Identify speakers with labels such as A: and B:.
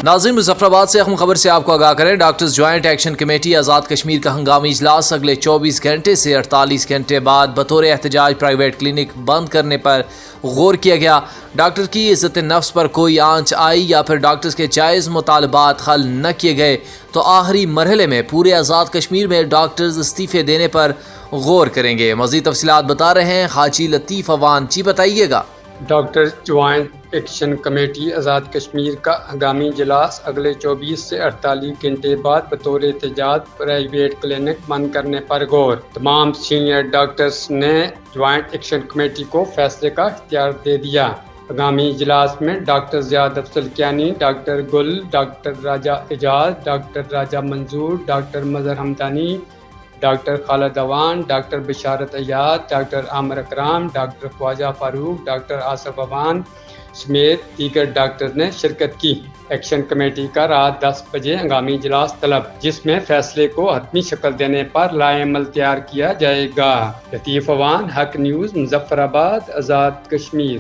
A: ناظرین، مظفرآباد سے اہم خبر سے آپ کو آگاہ کریں۔ Doctors joint action committee Azad Kashmir کا ہنگامی اجلاس اگلے 24 گھنٹے سے 48 گھنٹے بعد بطور احتجاج پرائیویٹ کلینک بند کرنے پر غور کیا گیا۔ ڈاکٹر کی عزت نفس پر کوئی آنچ آئی یا پھر ڈاکٹرز کے جائز مطالبات حل نہ کیے گئے تو آخری مرحلے میں پورے آزاد کشمیر میں ڈاکٹرز استعفے دینے پر غور کریں گے۔ مزید تفصیلات بتا رہے ہیں حاجی لطیف اوان جی، بتائیے گا۔
B: Doctor joint action committee Azad Kashmir کا ہنگامی اجلاس اگلے 24 سے 48 گھنٹے بعد بطور احتجاج پرائیویٹ کلینک بند کرنے پر غور۔ تمام سینئر ڈاکٹرز نے جوائنٹ ایکشن کمیٹی کو فیصلے کا اختیار دے دیا۔ ہنگامی اجلاس میں ڈاکٹر زیاد افضل کیانی، ڈاکٹر گل، ڈاکٹر راجہ اعجاز، ڈاکٹر راجہ منظور، ڈاکٹر مظہر حمدانی، ڈاکٹر خالد اوان، ڈاکٹر بشارت ایاد، ڈاکٹر عامر اکرام، ڈاکٹر خواجہ فاروق، ڈاکٹر آصف اوان سمیت دیگر ڈاکٹر نے شرکت کی۔ ایکشن کمیٹی کا رات 10 بجے ہنگامی اجلاس طلب، جس میں فیصلے کو حتمی شکل دینے پر لائحہ عمل تیار کیا جائے گا۔ لطیف اوان، حق نیوز، مظفرآباد، آزاد کشمیر۔